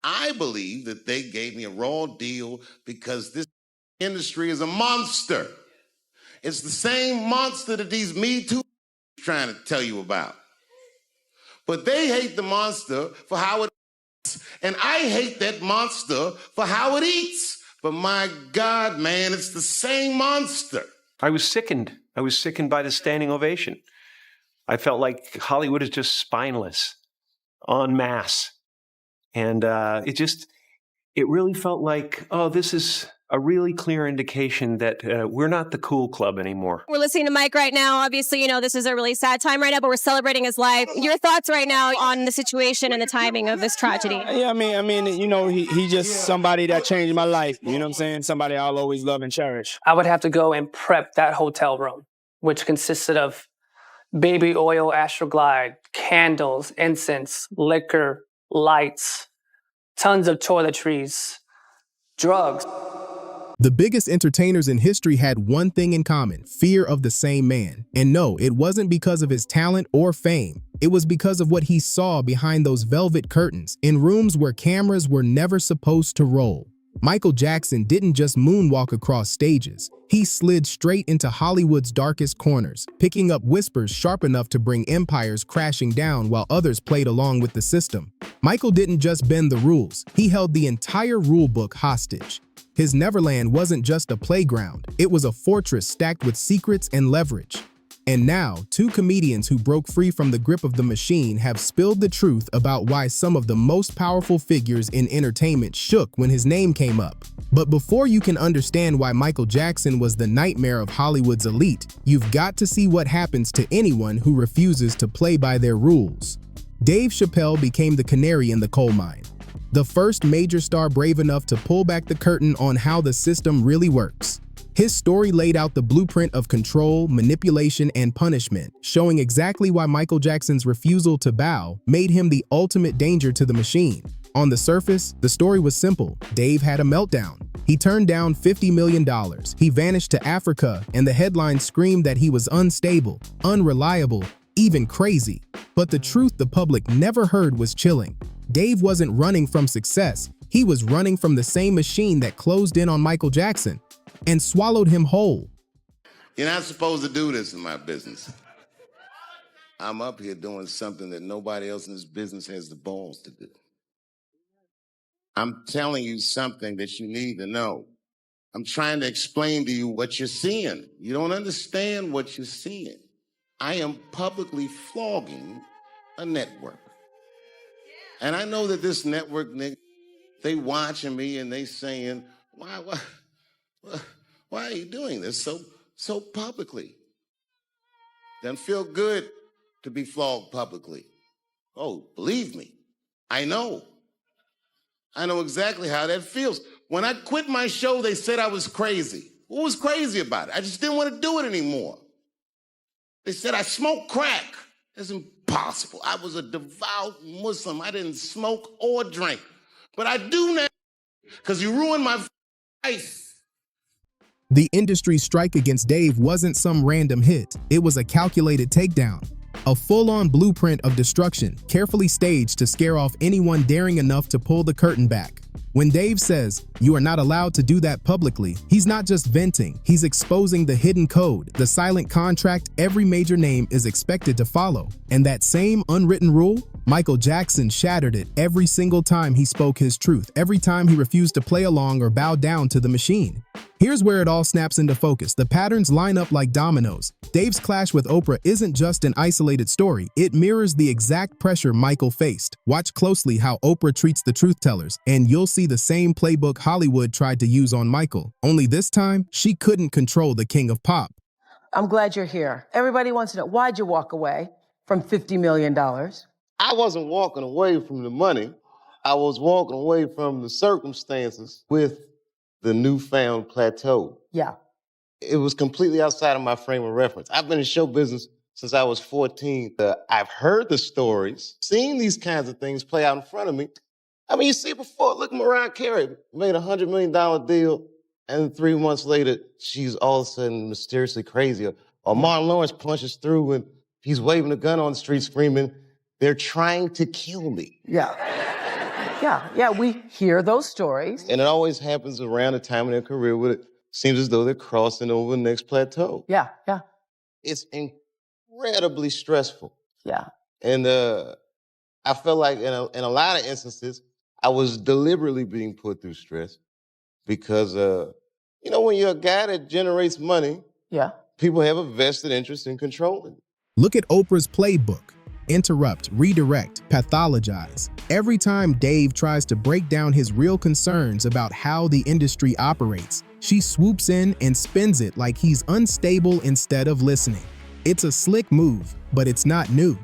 I believe that they gave me a raw deal because this industry is a monster. It's the same monster that these Me Too trying to tell you about. But they hate the monster for how it eats, and I hate that monster for how it eats. But my God, man, it's the same monster. I was sickened. I was sickened by the standing ovation. I felt like Hollywood is just spineless, en masse. And it really felt like, oh, this is a really clear indication that we're not the cool club anymore. We're listening to Mike right now. Obviously, this is a really sad time right now, but we're celebrating his life. Your thoughts right now on the situation and the timing of this tragedy? Yeah, I mean, he just somebody that changed my life. You know what I'm saying? Somebody I'll always love and cherish. I would have to go and prep that hotel room, which consisted of baby oil, Astroglide, candles, incense, liquor, lights, tons of toiletries, drugs. The biggest entertainers in history had one thing in common: fear of the same man. And no, it wasn't because of his talent or fame. It was because of what he saw behind those velvet curtains, in rooms where cameras were never supposed to roll. Michael Jackson didn't just moonwalk across stages. He slid straight into Hollywood's darkest corners, picking up whispers sharp enough to bring empires crashing down while others played along with the system. Michael didn't just bend the rules, he held the entire rule book hostage. His Neverland wasn't just a playground, it was a fortress stacked with secrets and leverage. And now, two comedians who broke free from the grip of the machine have spilled the truth about why some of the most powerful figures in entertainment shook when his name came up. But before you can understand why Michael Jackson was the nightmare of Hollywood's elite, you've got to see what happens to anyone who refuses to play by their rules. Dave Chappelle became the canary in the coal mine, the first major star brave enough to pull back the curtain on how the system really works. His story laid out the blueprint of control, manipulation, and punishment, showing exactly why Michael Jackson's refusal to bow made him the ultimate danger to the machine. On the surface, the story was simple. Dave had a meltdown. He turned down $50 million. He vanished to Africa, and the headlines screamed that he was unstable, unreliable, even crazy. But the truth the public never heard was chilling. Dave wasn't running from success. He was running from the same machine that closed in on Michael Jackson and swallowed him whole. You're not supposed to do this in my business. I'm up here doing something that nobody else in this business has the balls to do. I'm telling you something that you need to know. I'm trying to explain to you what you're seeing. You don't understand what you're seeing. I am publicly flogging a network. And I know that this network, they watching me and they saying, why are you doing this so publicly? Doesn't feel good to be flogged publicly. Oh, believe me, I know. I know exactly how that feels. When I quit my show, they said I was crazy. What was crazy about it? I just didn't want to do it anymore. They said I smoked crack. That's impossible. I was a devout Muslim. I didn't smoke or drink. But I do now because you ruined my life. The industry's strike against Dave wasn't some random hit. It was a calculated takedown, a full-on blueprint of destruction, carefully staged to scare off anyone daring enough to pull the curtain back. When Dave says, "You are not allowed to do that publicly," he's not just venting, he's exposing the hidden code, the silent contract every major name is expected to follow. And that same unwritten rule, Michael Jackson shattered it every single time he spoke his truth, every time he refused to play along or bow down to the machine. Here's where it all snaps into focus. The patterns line up like dominoes. Dave's clash with Oprah isn't just an isolated story. It mirrors the exact pressure Michael faced. Watch closely how Oprah treats the truth tellers, and you'll see the same playbook Hollywood tried to use on Michael. Only this time, she couldn't control the king of pop. I'm glad you're here. Everybody wants to know, why'd you walk away from $50 million? I wasn't walking away from the money. I was walking away from the circumstances with the newfound plateau. Yeah. It was completely outside of my frame of reference. I've been in show business since I was 14. I've heard the stories, seen these kinds of things play out in front of me. I mean, you see it before. Look, Mariah Carey made a $100 million deal, and 3 months later, she's all of a sudden mysteriously crazy. Or Martin Lawrence punches through and he's waving a gun on the street screaming, "They're trying to kill me." Yeah. Yeah, we hear those stories. And it always happens around the time in their career where it seems as though they're crossing over the next plateau. Yeah. It's incredibly stressful. Yeah. And I felt like in a lot of instances, I was deliberately being put through stress because, when you're a guy that generates money, Yeah. people have a vested interest in controlling it. Look at Oprah's playbook. Interrupt, redirect, pathologize. Every time Dave tries to break down his real concerns about how the industry operates, she swoops in and spins it like he's unstable instead of listening. It's a slick move, but it's not new.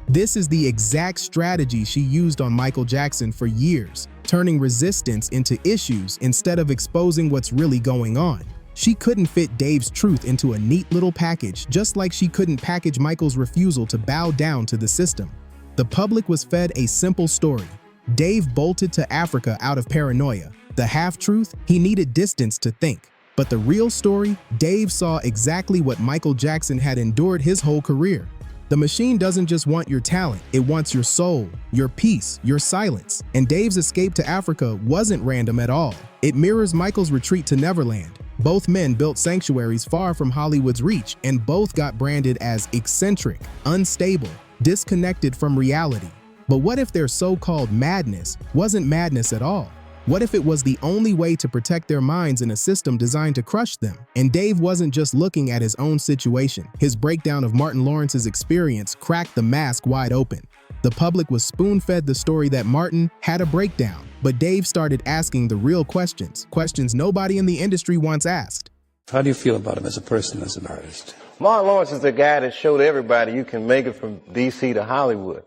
This is the exact strategy she used on Michael Jackson for years, turning resistance into issues instead of exposing what's really going on. She couldn't fit Dave's truth into a neat little package, just like she couldn't package Michael's refusal to bow down to the system. The public was fed a simple story. Dave bolted to Africa out of paranoia. The half-truth, he needed distance to think. But the real story, Dave saw exactly what Michael Jackson had endured his whole career. The machine doesn't just want your talent, it wants your soul, your peace, your silence. And Dave's escape to Africa wasn't random at all. It mirrors Michael's retreat to Neverland. Both men built sanctuaries far from Hollywood's reach, and both got branded as eccentric, unstable, disconnected from reality. But what if their so-called madness wasn't madness at all? What if it was the only way to protect their minds in a system designed to crush them? And Dave wasn't just looking at his own situation. His breakdown of Martin Lawrence's experience cracked the mask wide open. The public was spoon-fed the story that Martin had a breakdown, but Dave started asking the real questions nobody in the industry wants asked. How do you feel about him as a person, as an artist? Martin Lawrence is the guy that showed everybody you can make it from D.C. to Hollywood.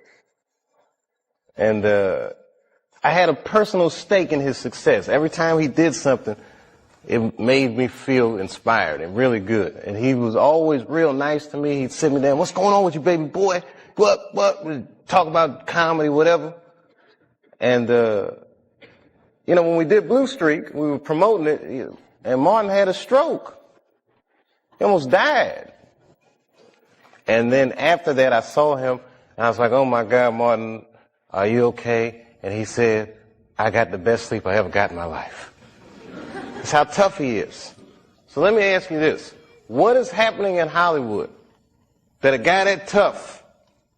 And I had a personal stake in his success. Every time he did something, it made me feel inspired and really good. And he was always real nice to me. He'd sit me down, "What's going on with you, baby boy? What? We'd talk about comedy, whatever." And, when we did Blue Streak, we were promoting it, and Martin had a stroke. He almost died. And then after that, I saw him, and I was like, "Oh my God, Martin, are you okay?" And he said, "I got the best sleep I ever got in my life." That's how tough he is. So let me ask you this. What is happening in Hollywood that a guy that tough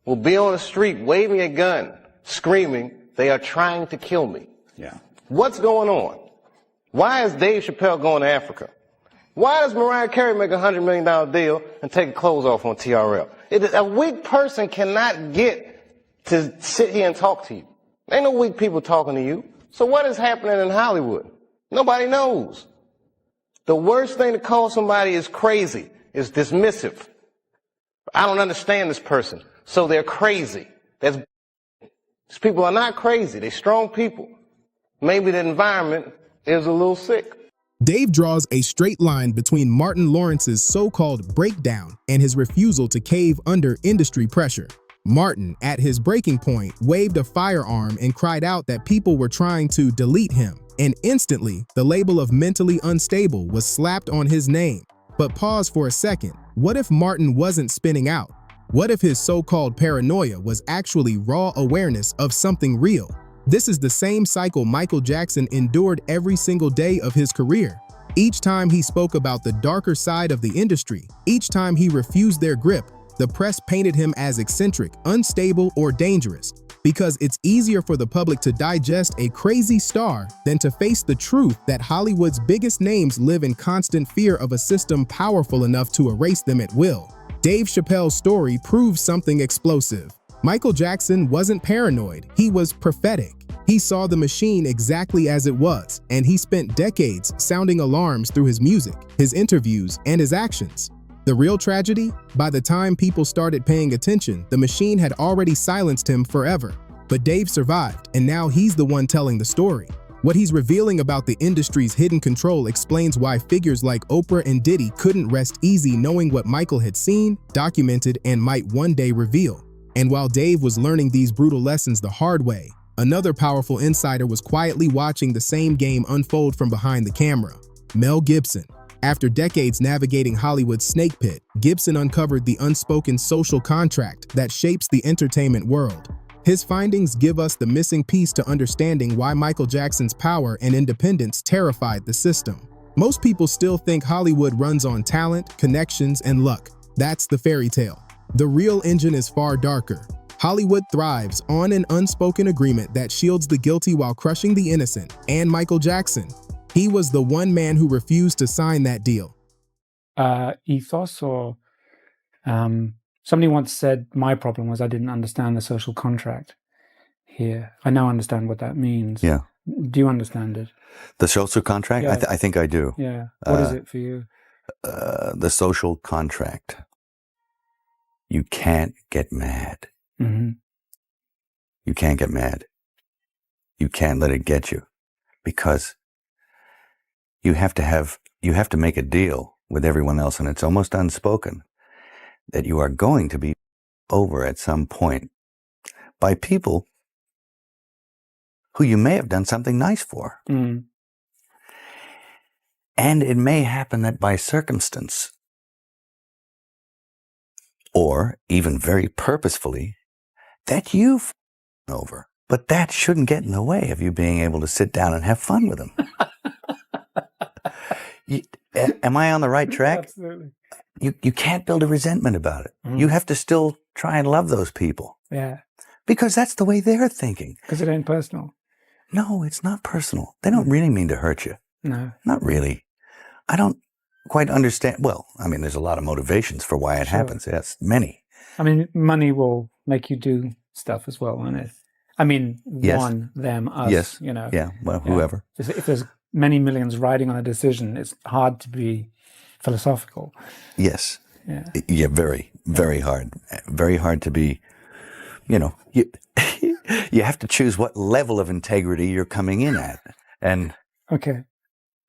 will be on the street waving a gun, screaming, "They are trying to kill me"? Yeah. What's going on? Why is Dave Chappelle going to Africa? Why does Mariah Carey make a $100 million deal and take her clothes off on TRL? A weak person cannot get to sit here and talk to you. Ain't no weak people talking to you. So what is happening in Hollywood? Nobody knows. The worst thing to call somebody is crazy, is dismissive. I don't understand this person, so they're crazy. These people are not crazy. They're strong people. Maybe the environment is a little sick. Dave draws a straight line between Martin Lawrence's so-called breakdown and his refusal to cave under industry pressure. Martin, at his breaking point, waved a firearm and cried out that people were trying to delete him. And instantly, the label of mentally unstable was slapped on his name. But pause for a second. What if Martin wasn't spinning out? What if his so-called paranoia was actually raw awareness of something real? This is the same cycle Michael Jackson endured every single day of his career. Each time he spoke about the darker side of the industry, each time he refused their grip, the press painted him as eccentric, unstable, or dangerous, because it's easier for the public to digest a crazy star than to face the truth that Hollywood's biggest names live in constant fear of a system powerful enough to erase them at will. Dave Chappelle's story proves something explosive. Michael Jackson wasn't paranoid, he was prophetic. He saw the machine exactly as it was, and he spent decades sounding alarms through his music, his interviews, and his actions. The real tragedy? By the time people started paying attention, the machine had already silenced him forever. But Dave survived, and now he's the one telling the story. What he's revealing about the industry's hidden control explains why figures like Oprah and Diddy couldn't rest easy knowing what Michael had seen, documented, and might one day reveal. And while Dave was learning these brutal lessons the hard way, another powerful insider was quietly watching the same game unfold from behind the camera. Mel Gibson. After decades navigating Hollywood's snake pit, Gibson uncovered the unspoken social contract that shapes the entertainment world. His findings give us the missing piece to understanding why Michael Jackson's power and independence terrified the system. Most people still think Hollywood runs on talent, connections, and luck. That's the fairy tale. The real engine is far darker. Hollywood thrives on an unspoken agreement that shields the guilty while crushing the innocent, and Michael Jackson. He was the one man who refused to sign that deal. Ethos or somebody once said my problem was I didn't understand the social contract here. I now understand what that means. Yeah. Do you understand it? The social contract? Yeah. I think I do. Yeah. What is it for you? The social contract. You can't get mad. Mm-hmm. You can't get mad. You can't let it get you, because you have to make a deal with everyone else, and it's almost unspoken that you are going to be over at some point by people who you may have done something nice for. Mm. And it may happen that by circumstance, or even very purposefully, that you've over. But that shouldn't get in the way of you being able to sit down and have fun with them. Am I on the right track? Absolutely. You can't build a resentment about it. Mm. You have to still try and love those people. Yeah. Because that's the way they're thinking. Because it ain't personal. No, it's not personal. They don't really mean to hurt you. No. Not really. I don't quite understand. Well, I mean, there's a lot of motivations for why it happens. Yes, many. I mean, money will make you do stuff as well, won't it? I mean, Yes. one, them, us, Yes. you know. Yeah, well, Yeah. whoever. If there's many millions riding on a decision, it's hard to be philosophical. Yes. Yeah. Yeah, very, very hard. Very hard to be, you you have to choose what level of integrity you're coming in at. And Okay.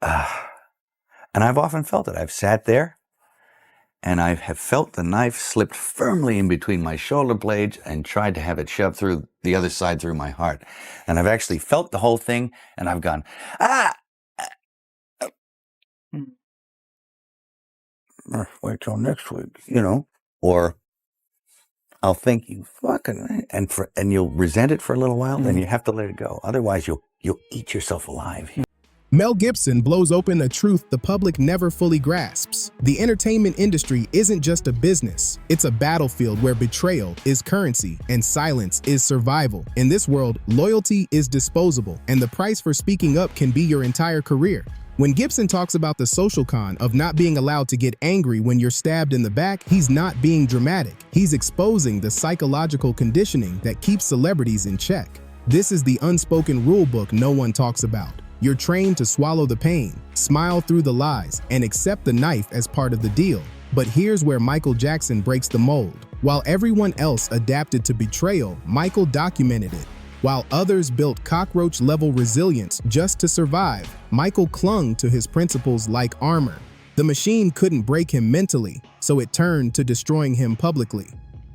and I've often felt it. I've sat there and I have felt the knife slipped firmly in between my shoulder blades and tried to have it shoved through the other side through my heart. And I've actually felt the whole thing and I've gone, wait till next week, or I'll think you fucking, and you'll resent it for a little while, then you have to let it go. Otherwise you'll eat yourself alive. Mel Gibson blows open a truth the public never fully grasps. The entertainment industry isn't just a business. It's a battlefield where betrayal is currency and silence is survival. In this world, loyalty is disposable, and the price for speaking up can be your entire career. When Gibson talks about the social con of not being allowed to get angry when you're stabbed in the back, he's not being dramatic. He's exposing the psychological conditioning that keeps celebrities in check. This is the unspoken rule book no one talks about. You're trained to swallow the pain, smile through the lies, and accept the knife as part of the deal. But here's where Michael Jackson breaks the mold. While everyone else adapted to betrayal, Michael documented it. While others built cockroach-level resilience just to survive, Michael clung to his principles like armor. The machine couldn't break him mentally, so it turned to destroying him publicly.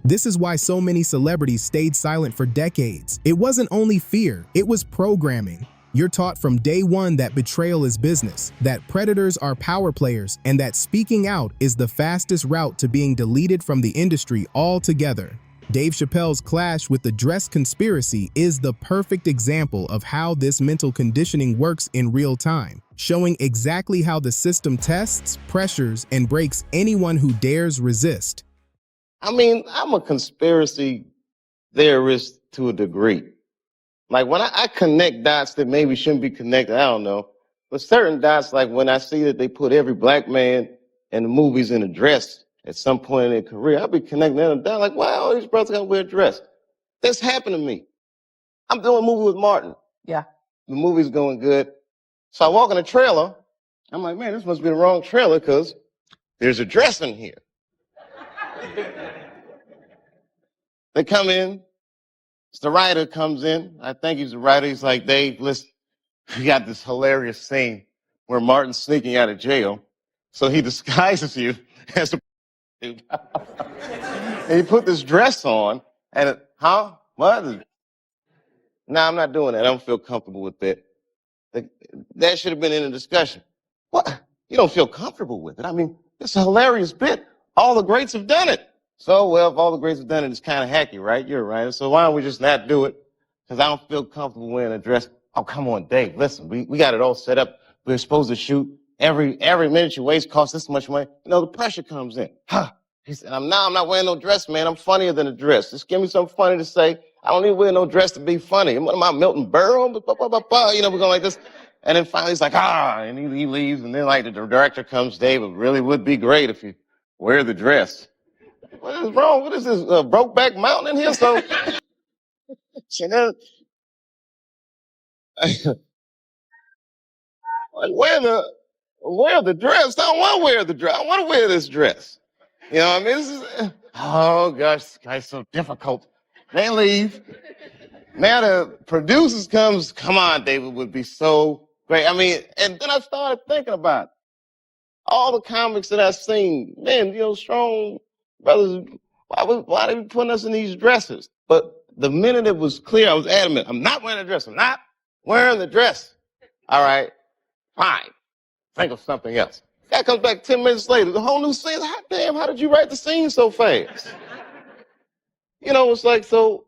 This is why so many celebrities stayed silent for decades. It wasn't only fear, it was programming. You're taught from day one that betrayal is business, that predators are power players, and that speaking out is the fastest route to being deleted from the industry altogether. Dave Chappelle's clash with the dress conspiracy is the perfect example of how this mental conditioning works in real time, showing exactly how the system tests, pressures, and breaks anyone who dares resist. I mean, I'm a conspiracy theorist to a degree. Like when I connect dots that maybe shouldn't be connected, I don't know. But certain dots, like when I see that they put every black man in the movies in a dress at some point in their career, I'll be connecting them down like, wow, all these brothers gotta wear a dress. That's happened to me. I'm doing a movie with Martin. Yeah. The movie's going good. So I walk in the trailer. I'm like, man, this must be the wrong trailer because there's a dress in here. They come in. The writer comes in. I think he's the writer. He's like, Dave, listen, we got this hilarious scene where Martin's sneaking out of jail. So he disguises you as a dude. And he put this dress on. And what? No, I'm not doing that. I don't feel comfortable with that. That should have been in the discussion. What? You don't feel comfortable with it? I mean, it's a hilarious bit. All the greats have done it. So, well, if all the greats have done it, it's kind of hacky, right? You're right. So why don't we just not do it? Because I don't feel comfortable wearing a dress. Oh, come on, Dave, listen, we got it all set up. We're supposed to shoot. Every minute you waste costs this much money. You know, the pressure comes in. Huh. He said, I'm not wearing no dress, man. I'm funnier than a dress. Just give me something funny to say. I don't need to wear no dress to be funny. What am I, Milton Berle? You know, we're going like this. And then finally he's like, and he leaves. And then like the director comes, Dave, it really would be great if you wear the dress. What is wrong? What is this, Brokeback Mountain in here? So, you know, wear the dress. I don't want to wear the dress. I want to wear this dress. You know what I mean? This is, oh gosh, this guy's so difficult. They leave. Now the producers comes, come on, David would be so great. I mean, and then I started thinking about it. All the comics that I've seen, man, you know, strong brothers, why they be putting us in these dresses? But the minute it was clear, I was adamant, I'm not wearing a dress. I'm not wearing the dress. All right, fine. Think of something else. Guy comes back 10 minutes later, the whole new scene. Hot damn, how did you write the scene so fast? You know, it's like, so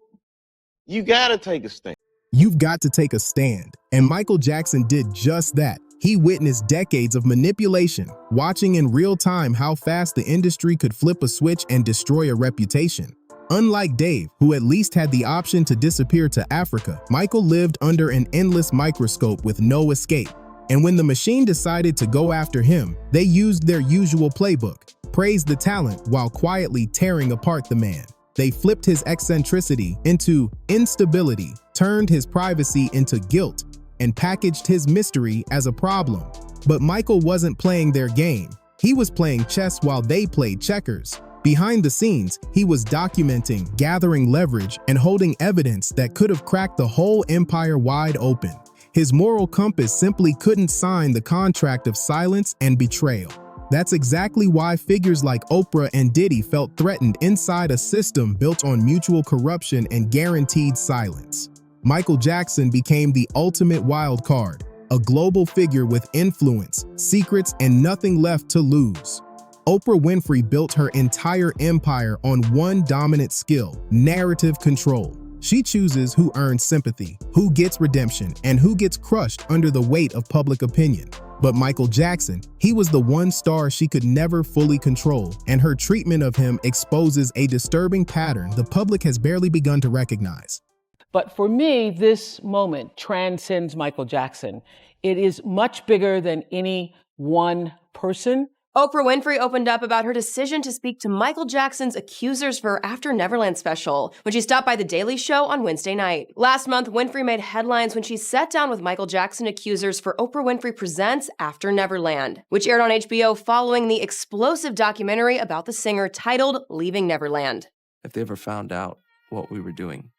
you gotta take a stand. You've got to take a stand. And Michael Jackson did just that. He witnessed decades of manipulation, watching in real time how fast the industry could flip a switch and destroy a reputation. Unlike Dave, who at least had the option to disappear to Africa, Michael lived under an endless microscope with no escape. And when the machine decided to go after him, they used their usual playbook, praised the talent while quietly tearing apart the man. They flipped his eccentricity into instability, turned his privacy into guilt, and packaged his mystery as a problem. But Michael wasn't playing their game. He was playing chess while they played checkers. Behind the scenes, he was documenting, gathering leverage, and holding evidence that could have cracked the whole empire wide open. His moral compass simply couldn't sign the contract of silence and betrayal. That's exactly why figures like Oprah and Diddy felt threatened inside a system built on mutual corruption and guaranteed silence. Michael Jackson became the ultimate wild card, a global figure with influence, secrets, and nothing left to lose. Oprah Winfrey built her entire empire on one dominant skill: narrative control. She chooses who earns sympathy, who gets redemption, and who gets crushed under the weight of public opinion. But Michael Jackson, he was the one star she could never fully control, and her treatment of him exposes a disturbing pattern the public has barely begun to recognize. But for me, this moment transcends Michael Jackson. It is much bigger than any one person. Oprah Winfrey opened up about her decision to speak to Michael Jackson's accusers for her After Neverland special when she stopped by The Daily Show on Wednesday night. Last month, Winfrey made headlines when she sat down with Michael Jackson accusers for Oprah Winfrey Presents After Neverland, which aired on HBO following the explosive documentary about the singer titled Leaving Neverland. If they ever found out what we were doing,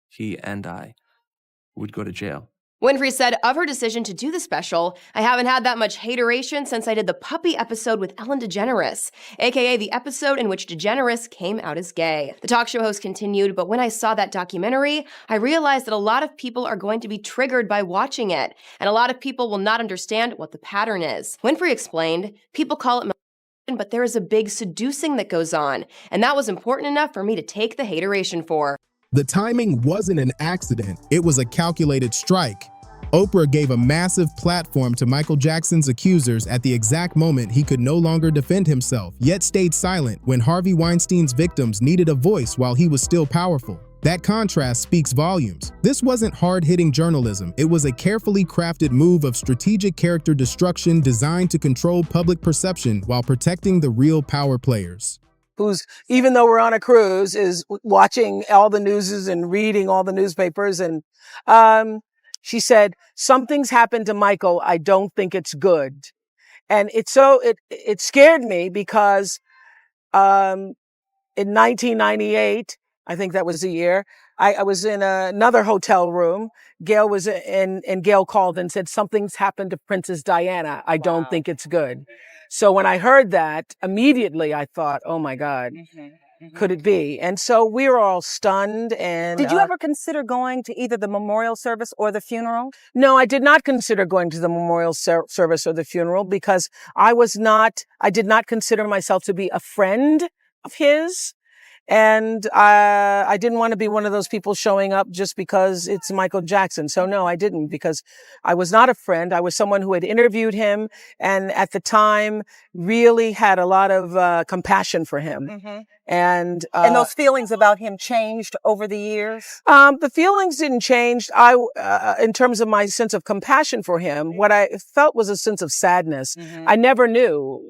he and I would go to jail. Winfrey said of her decision to do the special, "I haven't had that much hateration since I did the puppy episode with Ellen DeGeneres, aka the episode in which DeGeneres came out as gay." The talk show host continued, "But when I saw that documentary, I realized that a lot of people are going to be triggered by watching it, and a lot of people will not understand what the pattern is." Winfrey explained, "People call it manipulation, but there is a big seducing that goes on, and that was important enough for me to take the hateration for." The timing wasn't an accident, it was a calculated strike. Oprah gave a massive platform to Michael Jackson's accusers at the exact moment he could no longer defend himself, yet stayed silent when Harvey Weinstein's victims needed a voice while he was still powerful. That contrast speaks volumes. This wasn't hard-hitting journalism. It was a carefully crafted move of strategic character destruction designed to control public perception while protecting the real power players. Who's, even though we're on a cruise, is watching all the newses and reading all the newspapers. And she said, "Something's happened to Michael. I don't think it's good." And it scared me because in 1998, I think that was the year, I was in another hotel room. Gail was in, and Gail called and said, "Something's happened to Princess Diana. I don't think it's good." So when I heard that, immediately I thought, oh my God, could it be? And so we were all stunned. And did you ever consider going to either the memorial service or the funeral? No, I did not consider going to the memorial service or the funeral because I did not consider myself to be a friend of his. And I didn't want to be one of those people showing up just because it's Michael Jackson. So no, I didn't, because I was not a friend. I was someone who had interviewed him and at the time really had a lot of compassion for him. Mm-hmm. And those feelings about him changed over the years? The feelings didn't change. In terms of my sense of compassion for him, what I felt was a sense of sadness. Mm-hmm. I never knew,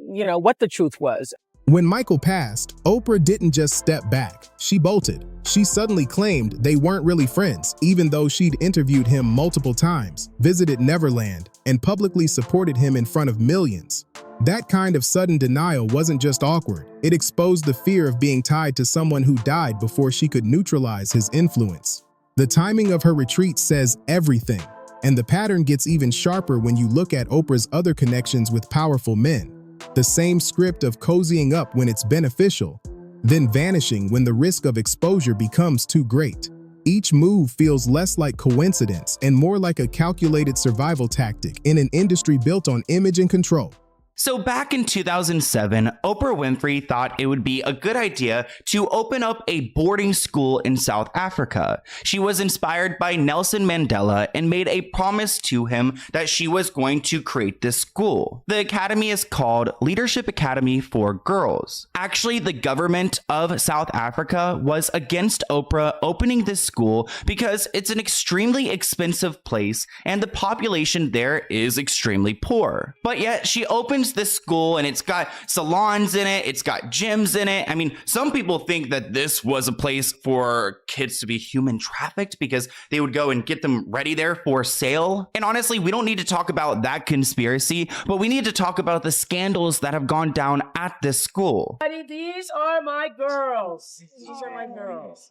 what the truth was. When Michael passed, Oprah didn't just step back. She bolted. She suddenly claimed they weren't really friends, even though she'd interviewed him multiple times, visited Neverland, and publicly supported him in front of millions. That kind of sudden denial wasn't just awkward. It exposed the fear of being tied to someone who died before she could neutralize his influence. The timing of her retreat says everything, and the pattern gets even sharper when you look at Oprah's other connections with powerful men. The same script of cozying up when it's beneficial, then vanishing when the risk of exposure becomes too great. Each move feels less like coincidence and more like a calculated survival tactic in an industry built on image and control. So back in 2007, Oprah Winfrey thought it would be a good idea to open up a boarding school in South Africa. She was inspired by Nelson Mandela and made a promise to him that she was going to create this school. The academy is called Leadership Academy for Girls. Actually, the government of South Africa was against Oprah opening this school because it's an extremely expensive place and the population there is extremely poor. But yet she opens this school and it's got salons in it, it's got gyms in it. I mean, some people think that this was a place for kids to be human trafficked because they would go and get them ready there for sale. And honestly, we don't need to talk about that conspiracy, but we need to talk about the scandals that have gone down at this school. These are my girls. These are my girls.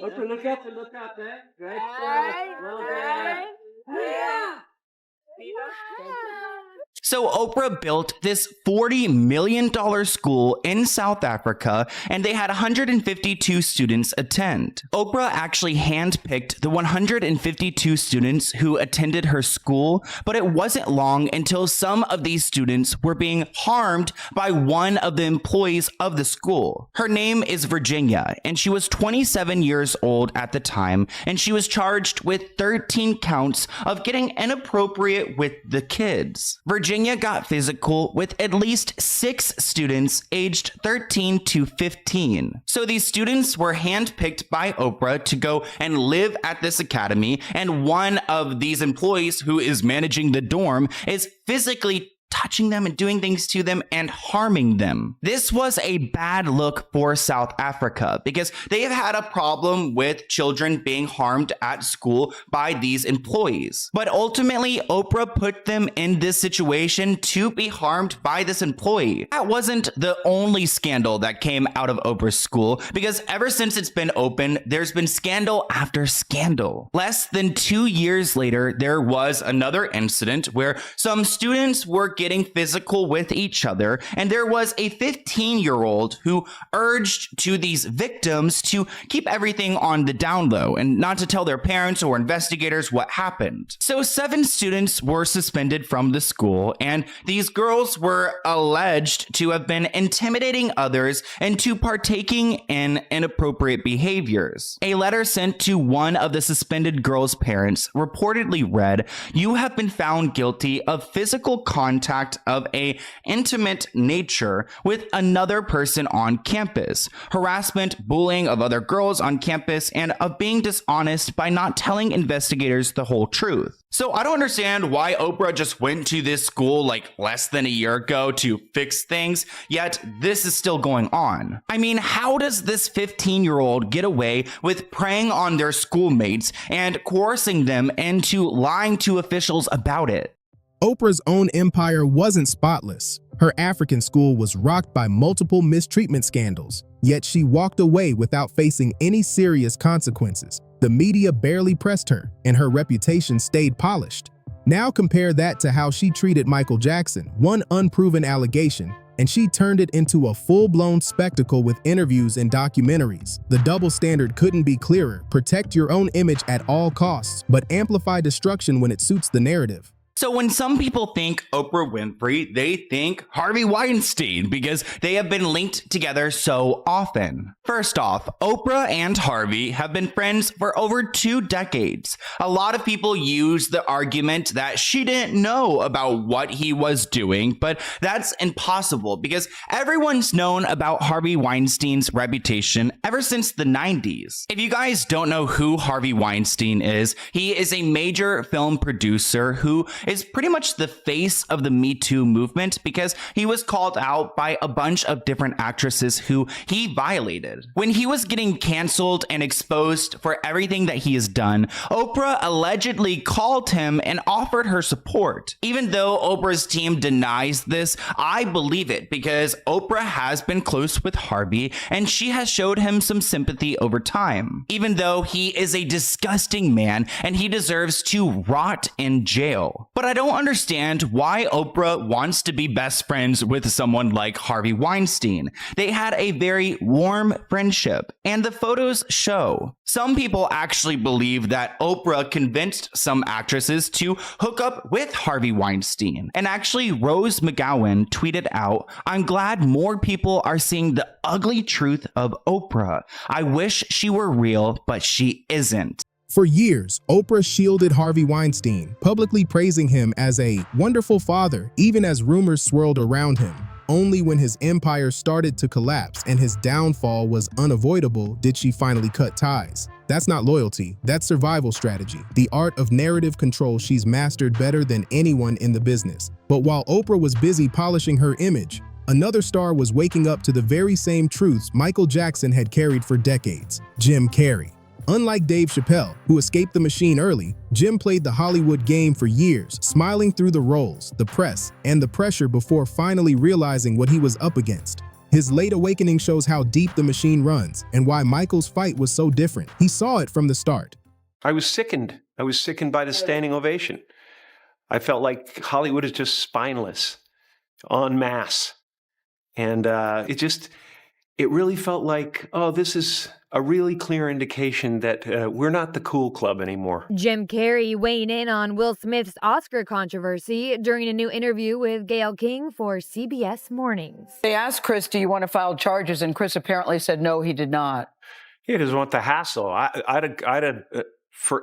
Oprah, look out there. Great. So Oprah built this $40 million school in South Africa, and they had 152 students attend. Oprah actually handpicked the 152 students who attended her school, but it wasn't long until some of these students were being harmed by one of the employees of the school. Her name is Virginia, and she was 27 years old at the time, and she was charged with 13 counts of getting inappropriate with the kids. Virginia got physical with at least 6 students aged 13 to 15. So these students were handpicked by Oprah to go and live at this academy, and one of these employees who is managing the dorm is physically touching them and doing things to them and harming them. This was a bad look for South Africa because they have had a problem with children being harmed at school by these employees. But ultimately, Oprah put them in this situation to be harmed by this employee. That wasn't the only scandal that came out of Oprah's school, because ever since it's been open, there's been scandal after scandal. Less than 2 years later, there was another incident where some students were getting physical with each other, and there was a 15-year-old who urged to these victims to keep everything on the down low and not to tell their parents or investigators what happened. So 7 students were suspended from the school, and these girls were alleged to have been intimidating others into partaking in inappropriate behaviors. A letter sent to one of the suspended girls' parents reportedly read, "You have been found guilty of physical contact of a intimate nature with another person on campus, harassment, bullying of other girls on campus, and of being dishonest by not telling investigators the whole truth." So I don't understand why Oprah just went to this school like less than a year ago to fix things, yet this is still going on. I mean, how does this 15-year-old get away with preying on their schoolmates and coercing them into lying to officials about it? Oprah's own empire wasn't spotless. Her African school was rocked by multiple mistreatment scandals, yet she walked away without facing any serious consequences. The media barely pressed her, and her reputation stayed polished. Now compare that to how she treated Michael Jackson, one unproven allegation, and she turned it into a full-blown spectacle with interviews and documentaries. The double standard couldn't be clearer. Protect your own image at all costs, but amplify destruction when it suits the narrative. So when some people think Oprah Winfrey, they think Harvey Weinstein because they have been linked together so often. First off, Oprah and Harvey have been friends for over 2 decades. A lot of people use the argument that she didn't know about what he was doing, but that's impossible because everyone's known about Harvey Weinstein's reputation ever since the 90s. If you guys don't know who Harvey Weinstein is, he is a major film producer who is pretty much the face of the Me Too movement because he was called out by a bunch of different actresses who he violated. When he was getting canceled and exposed for everything that he has done, Oprah allegedly called him and offered her support. Even though Oprah's team denies this, I believe it because Oprah has been close with Harvey and she has showed him some sympathy over time. Even though he is a disgusting man and he deserves to rot in jail. But I don't understand why Oprah wants to be best friends with someone like Harvey Weinstein. They had a very warm friendship, and the photos show. Some people actually believe that Oprah convinced some actresses to hook up with Harvey Weinstein. And actually, Rose McGowan tweeted out, "I'm glad more people are seeing the ugly truth of Oprah. I wish she were real, but she isn't." For years, Oprah shielded Harvey Weinstein, publicly praising him as a wonderful father, even as rumors swirled around him. Only when his empire started to collapse and his downfall was unavoidable did she finally cut ties. That's not loyalty, that's survival strategy, the art of narrative control she's mastered better than anyone in the business. But while Oprah was busy polishing her image, another star was waking up to the very same truths Michael Jackson had carried for decades: Jim Carrey. Unlike Dave Chappelle, who escaped the machine early, Jim played the Hollywood game for years, smiling through the roles, the press, and the pressure before finally realizing what he was up against. His late awakening shows how deep the machine runs and why Michael's fight was so different. He saw it from the start. I was sickened. I was sickened by the standing ovation. I felt like Hollywood is just spineless, en masse. And it really felt like, oh, this is a really clear indication that we're not the cool club anymore. Jim Carrey weighing in on Will Smith's Oscar controversy during a new interview with Gayle King for CBS Mornings. They asked Chris, do you want to file charges? And Chris apparently said no, he did not. He doesn't want the hassle. I'd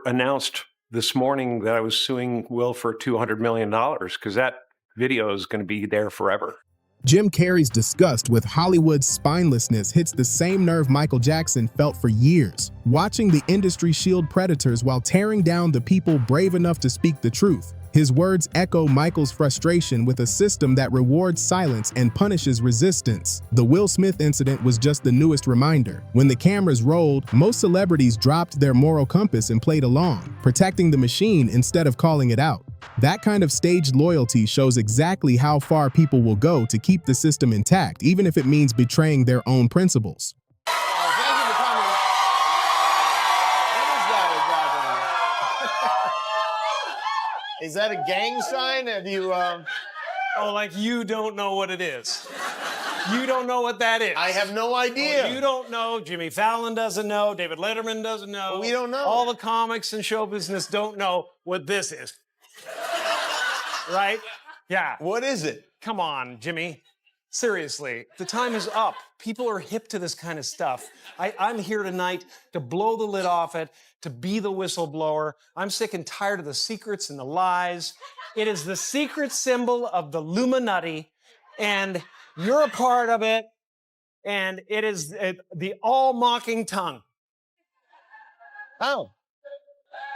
announced this morning that I was suing Will for $200 million because that video is going to be there forever. Jim Carrey's disgust with Hollywood's spinelessness hits the same nerve Michael Jackson felt for years, watching the industry shield predators while tearing down the people brave enough to speak the truth. His words echo Michael's frustration with a system that rewards silence and punishes resistance. The Will Smith incident was just the newest reminder. When the cameras rolled, most celebrities dropped their moral compass and played along, protecting the machine instead of calling it out. That kind of staged loyalty shows exactly how far people will go to keep the system intact, even if it means betraying their own principles. Is that a gang sign? Have you, Oh, like you don't know what it is. You don't know what that is. I have no idea. Well, you don't know. Jimmy Fallon doesn't know. David Letterman doesn't know. We don't know. All the comics and show business don't know what this is. Right? Yeah. What is it? Come on, Jimmy. Seriously, the time is up. People are hip to this kind of stuff. I'm here tonight to blow the lid off it, to be the whistleblower. I'm sick and tired of the secrets and the lies. It is the secret symbol of the Illuminati, and you're a part of it, and it is the all-mocking tongue. Oh,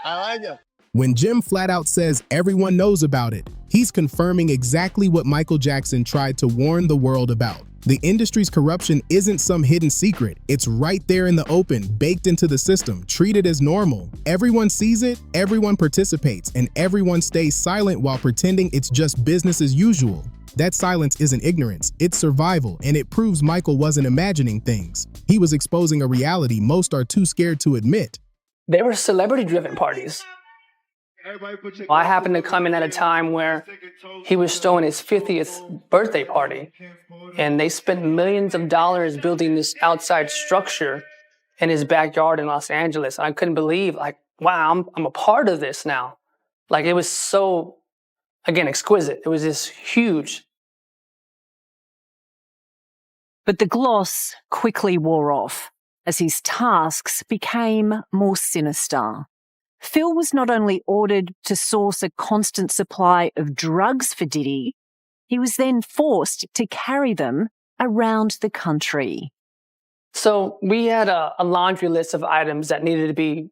I like it. When Jim flat out says everyone knows about it, he's confirming exactly what Michael Jackson tried to warn the world about. The industry's corruption isn't some hidden secret. It's right there in the open, baked into the system, treated as normal. Everyone sees it, everyone participates, and everyone stays silent while pretending it's just business as usual. That silence isn't ignorance, it's survival, and it proves Michael wasn't imagining things. He was exposing a reality most are too scared to admit. They were celebrity-driven parties. I happened to come in at a time where he was throwing his 50th birthday party, and they spent millions of dollars building this outside structure in his backyard in Los Angeles. I couldn't believe, like, wow, I'm a part of this now. Like, it was so again, exquisite. It was this huge. But the gloss quickly wore off as his tasks became more sinister. Phil was not only ordered to source a constant supply of drugs for Diddy, he was then forced to carry them around the country. So we had a laundry list of items that needed to be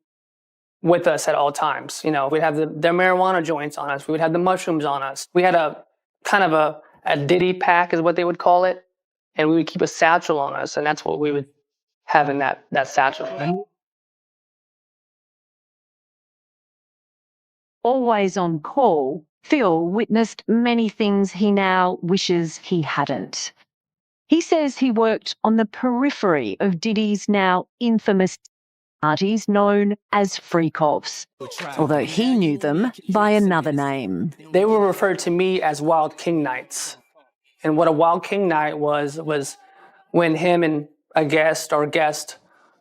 with us at all times. You know, we'd have their marijuana joints on us. We would have the mushrooms on us. We had a kind of a Diddy pack is what they would call it. And we would keep a satchel on us. And that's what we would have in that satchel. Always on call, Phil witnessed many things he now wishes he hadn't. He says he worked on the periphery of Diddy's now infamous parties known as freak-offs, although he knew them by another name. They were referred to me as Wild King Nights. And what a Wild King Night was when him and a guest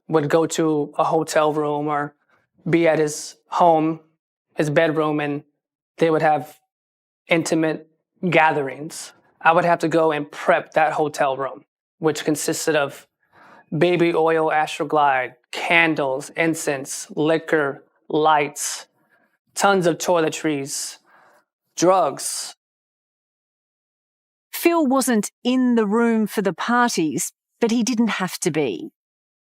would go to a hotel room or be at his home, his bedroom, and they would have intimate gatherings. I would have to go and prep that hotel room, which consisted of baby oil, Astroglide, candles, incense, liquor, lights, tons of toiletries, drugs. Phil wasn't in the room for the parties, but he didn't have to be.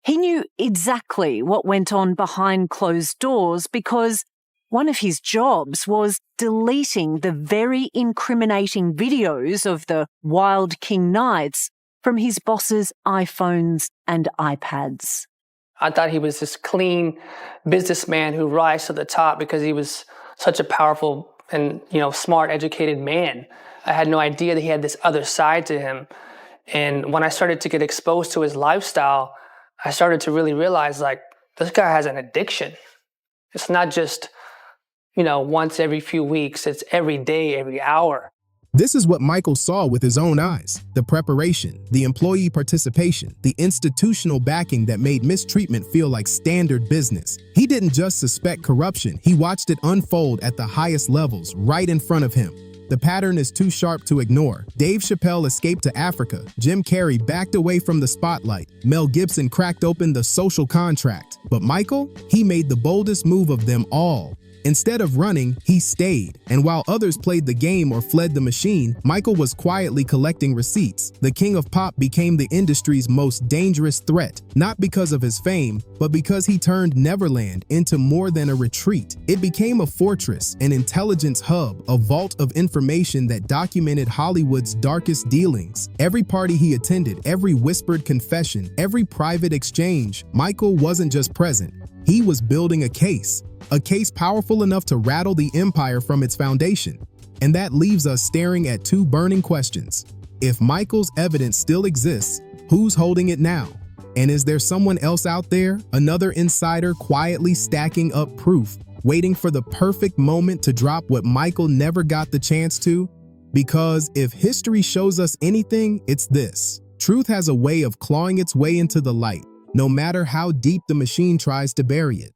He knew exactly what went on behind closed doors because one of his jobs was deleting the very incriminating videos of the Wild King Nights from his boss's iPhones and iPads. I thought he was this clean businessman who rise to the top because he was such a powerful and, smart, educated man. I had no idea that he had this other side to him. And when I started to get exposed to his lifestyle, I started to really realize, this guy has an addiction. It's not just, once every few weeks. It's every day, every hour. This is what Michael saw with his own eyes: the preparation, the employee participation, the institutional backing that made mistreatment feel like standard business. He didn't just suspect corruption, he watched it unfold at the highest levels, right in front of him. The pattern is too sharp to ignore. Dave Chappelle escaped to Africa. Jim Carrey backed away from the spotlight. Mel Gibson cracked open the social contract. But Michael, he made the boldest move of them all. Instead of running, he stayed. And while others played the game or fled the machine, Michael was quietly collecting receipts. The king of pop became the industry's most dangerous threat, not because of his fame, but because he turned Neverland into more than a retreat. It became a fortress, an intelligence hub, a vault of information that documented Hollywood's darkest dealings. Every party he attended, every whispered confession, every private exchange, Michael wasn't just present. He was building a case powerful enough to rattle the empire from its foundation. And that leaves us staring at two burning questions. If Michael's evidence still exists, who's holding it now? And is there someone else out there, another insider quietly stacking up proof, waiting for the perfect moment to drop what Michael never got the chance to? Because if history shows us anything, it's this: truth has a way of clawing its way into the light, no matter how deep the machine tries to bury it.